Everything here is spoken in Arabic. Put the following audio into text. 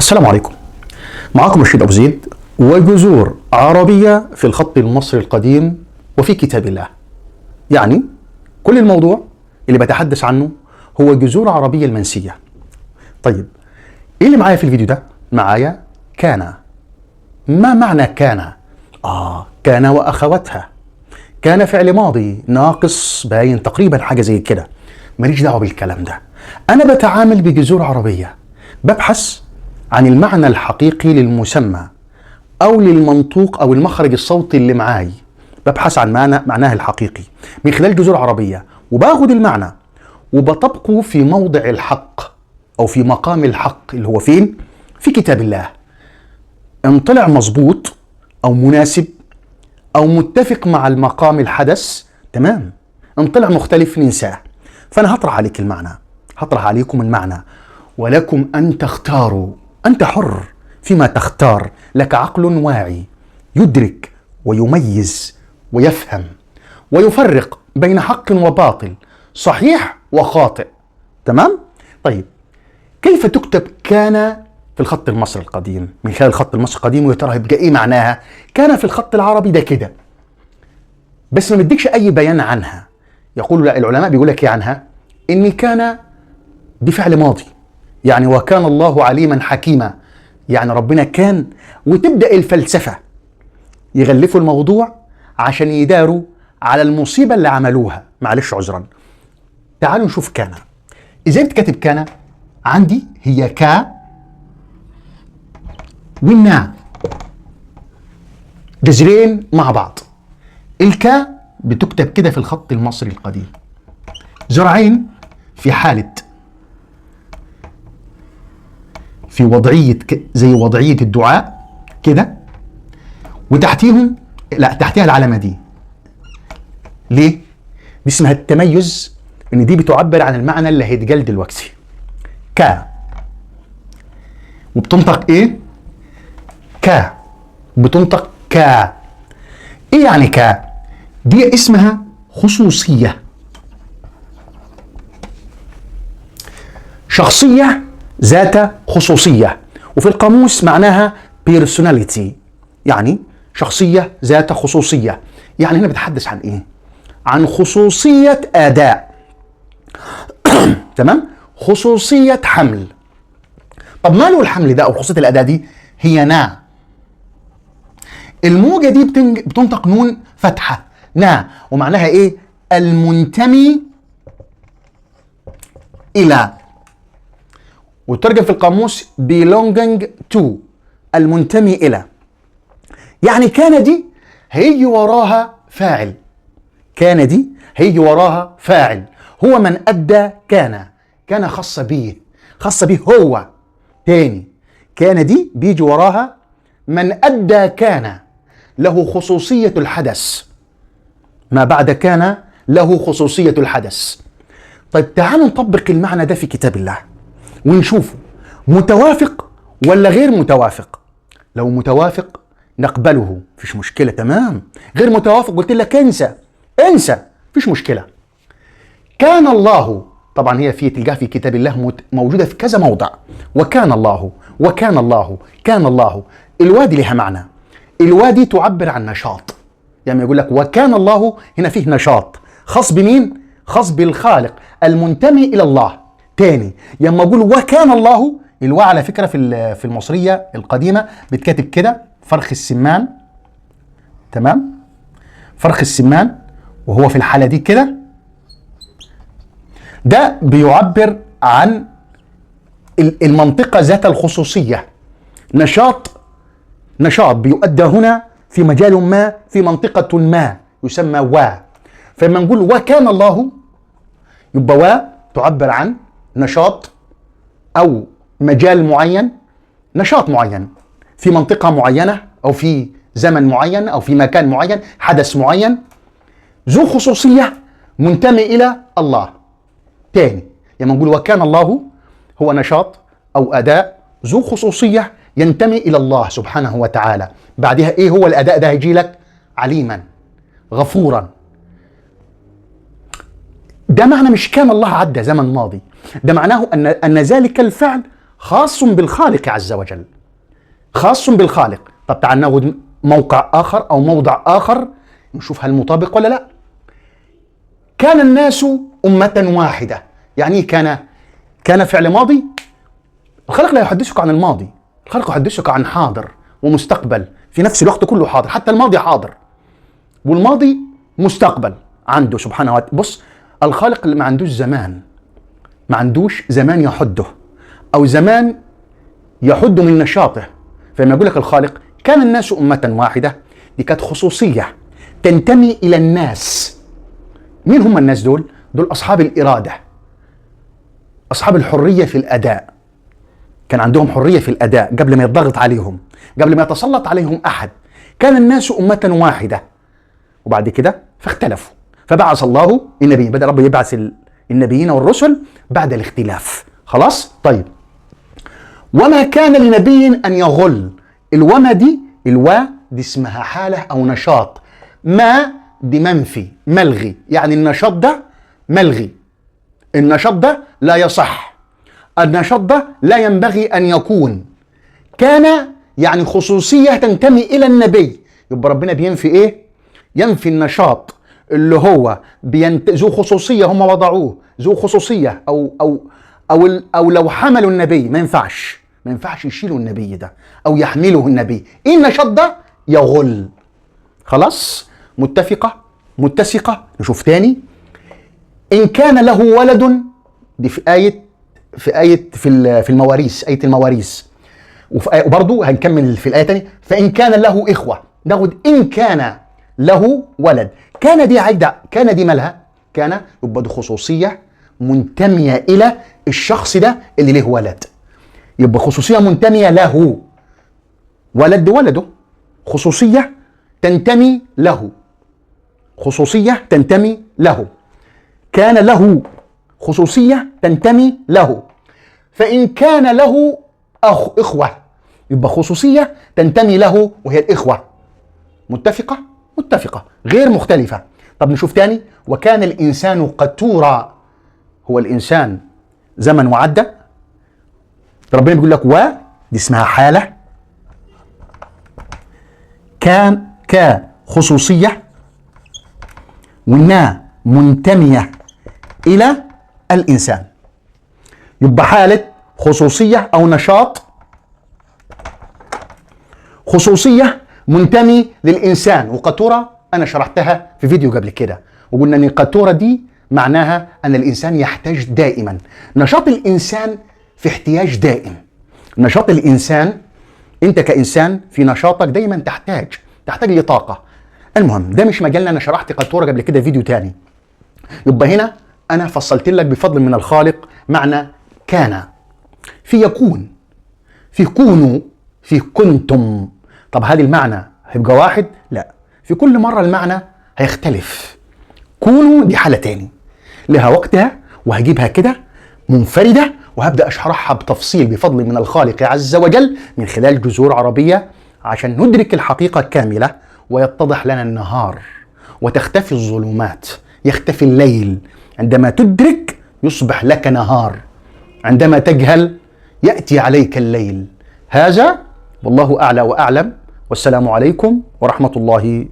السلام عليكم. معكم رشيد أبو زيد وجذور عربية في الخط المصري القديم وفي كتاب الله. يعني كل الموضوع اللي بتحدث عنه هو جذور عربية المنسية. طيب ايه اللي معايا في الفيديو ده؟ معايا كان. ما معنى كان؟ كان وأخواتها. كان فعل ماضي ناقص باين تقريبا حاجة زي كده. ماليش دعوة بالكلام ده. أنا بتعامل بجذور عربية، ببحث عن المعنى الحقيقي للمسمى أو للمنطوق أو المخرج الصوتي اللي معاي. ببحث عن معناه الحقيقي من خلال جذور عربية، وباخد المعنى وبطبقه في موضع الحق أو في مقام الحق اللي هو فين؟ في كتاب الله. إن طلع مظبوط أو مناسب أو متفق مع المقام الحدث تمام، إن طلع مختلف ننساه. فأنا هطرح عليك المعنى، هطرح عليكم المعنى، ولكم أن تختاروا. أنت حر فيما تختار، لك عقل واعي يدرك ويميز ويفهم ويفرق بين حق وباطل، صحيح وخاطئ. تمام؟ طيب كيف تكتب كان في الخط المصري القديم؟ من خلال الخط المصري القديم، ويا ترى يبقى ايه معناها؟ كان في الخط العربي ده كده، بس ما بديكش اي بيان عنها. يقول العلماء بيقول لك ايه عنها؟ ان كان بفعل ماضي، يعني وكان الله عليما حكيما، يعني ربنا كان. وتبدأ الفلسفة يغلفوا الموضوع عشان يداروا على المصيبة اللي عملوها. معلش عذرا. تعالوا نشوف كان ازاي بتكتب. كان عندي هي كا والنا، جذرين مع بعض. الكا بتكتب كده في الخط المصري القديم، زرعين في حالة، في وضعية زي وضعية الدعاء كده، وتحتيهم تحتيها العلامة دي. ليه؟ دي اسمها التميز، ان دي بتعبر عن المعنى اللي هيتقال دلوقتي. كا وبتنطق ايه؟ كا بتنطق كا. ايه يعني كا؟ دي اسمها خصوصية، شخصية ذات خصوصية، وفي القاموس معناها personality، يعني شخصية ذات خصوصية. يعني هنا بتحدث عن ايه؟ عن خصوصية أداء. تمام؟ خصوصية حمل. طب ماله الحمل ده أو خصوصية الأداء دي؟ هي نا. الموجة دي بتنطق نون فتحة نا، ومعناها ايه؟ المنتمي إلى، وترجم في القاموس belonging to، المنتمي إلى. يعني كان دي هيجي وراها فاعل. كان دي هيجي وراها فاعل هو من أدى كان. كان خاصة به، خاصة به هو. تاني، كان دي بيجي وراها من أدى كان، له خصوصية الحدث. ما بعد كان له خصوصية الحدث. طيب تعالوا نطبق المعنى ده في كتاب الله ونشوفه متوافق ولا غير متوافق. لو متوافق نقبله، فيش مشكلة، تمام. غير متوافق قلت لك انسى انسى، فيش مشكلة. كان الله، طبعا هي تلقاها في كتاب الله موجودة في كذا موضع. وكان الله، وكان الله، كان الله. الوادي لها معنى. الوادي تعبر عن نشاط. يعني يقول لك وكان الله، هنا فيه نشاط خاص بمين؟ خاص بالخالق المنتمي إلى الله. تاني، لما اقول وكان الله، الواو على فكره في المصريه القديمه بتكتب كده فرخ السمان. تمام؟ فرخ السمان، وهو في الحاله دي كده. ده بيعبر عن المنطقه ذات الخصوصيه. نشاط بيؤدى هنا في مجال ما، في منطقه ما يسمى وا. فلما نقول وكان الله، يبقى وا تعبر عن نشاط أو مجال معين، نشاط معين في منطقة معينة أو في زمن معين أو في مكان معين، حدث معين ذو خصوصية منتمي إلى الله. تاني، لما نقول وكان الله هو نشاط أو أداء ذو خصوصية ينتمي إلى الله سبحانه وتعالى. بعدها إيه هو الأداء ده؟ هيجي لك عليما، غفورا. ده معنى مش كان الله عدى زمن ماضي، ده معناه أن ذلك الفعل خاص بالخالق عز وجل، خاص بالخالق. طب تعال ناخذ موقع آخر أو موضع آخر نشوف هل مطابق ولا لا. كان الناس أمة واحدة، يعني كان فعل ماضي. الخلق لا يحدثك عن الماضي، الخلق يحدثك عن حاضر ومستقبل في نفس الوقت، كله حاضر، حتى الماضي حاضر والماضي مستقبل عنده سبحانه وتعالى. بص، الخالق اللي ما عندوش زمان، ما عندوش زمان يحده أو زمان يحد من نشاطه. فلما يقول لك الخالق كان الناس أمة واحدة، دي كانت خصوصية تنتمي إلى الناس. مين هم الناس دول؟ دول أصحاب الإرادة، أصحاب الحرية في الأداء. كان عندهم حرية في الأداء قبل ما يضغط عليهم، قبل ما يتسلط عليهم أحد. كان الناس أمة واحدة، وبعد كده فاختلفوا، فبعث الله النبي، بدأ رب يبعث النبيين والرسل بعد الاختلاف. خلاص؟ طيب، وما كان لنبي أن يغل. الوما دي، دي اسمها حالة أو نشاط. ما دي منفي ملغي، يعني النشاط ده ملغي، النشاط ده لا يصح، النشاط ده لا ينبغي أن يكون. كان يعني خصوصية تنتمي إلى النبي، يبقى ربنا بينفي إيه؟ ينفي النشاط اللي هو ذو خصوصية، هم وضعوه ذو خصوصية أو لو حملوا النبي ما ينفعش يشيلوا النبي ده أو يحمله النبي. إيه النشاط ده؟ يغل. خلاص؟ متسقة. نشوف تاني. إن كان له ولد، دي في المواريث، آية المواريث. وبرضه هنكمل في الآية تاني. فإن كان له إخوة، ناخد إن كان له ولد. كان دي عايدة، كان دي مالها؟ كان يبقى دي خصوصية منتمية إلى الشخص ده اللي له ولد، يبقى خصوصية منتمية له. ولد ولده، خصوصية تنتمي له، خصوصية تنتمي له. كان له خصوصية تنتمي له. فإن كان له إخوة، يبقى خصوصية تنتمي له وهي الإخوة. متفقة غير مختلفة. طب نشوف تاني. وكان الإنسان قتورا، هو الإنسان زمن وعدى. ربنا بيقول لك دي اسمها حالة، كان كخصوصية، وإنها منتمية إلى الإنسان، يبقى حالة خصوصية أو نشاط، خصوصية منتمي للإنسان. وقتورة أنا شرحتها في فيديو قبل كده، وقلنا أن القتورة دي معناها أن الإنسان يحتاج دائما. نشاط الإنسان في احتياج دائم. نشاط الإنسان، أنت كإنسان في نشاطك دايما تحتاج لطاقة. المهم ده مش مجالنا، أنا شرحت قتورة قبل كده فيديو تاني. يبقى هنا أنا فصلت لك بفضل من الخالق معنى كان، في يكون، في كونوا، في كنتم. طب هذه المعنى هيبقى واحد؟ لا، في كل مرة المعنى هيختلف. كونوا دي حالة تاني لها وقتها، وهجيبها كده منفردة، وهبدأ أشرحها بتفصيل بفضل من الخالق عز وجل من خلال جذور عربية، عشان ندرك الحقيقة كاملة ويتضح لنا النهار وتختفي الظلمات، يختفي الليل. عندما تدرك يصبح لك نهار، عندما تجهل يأتي عليك الليل. هذا والله أعلى وأعلم، والسلام عليكم ورحمة الله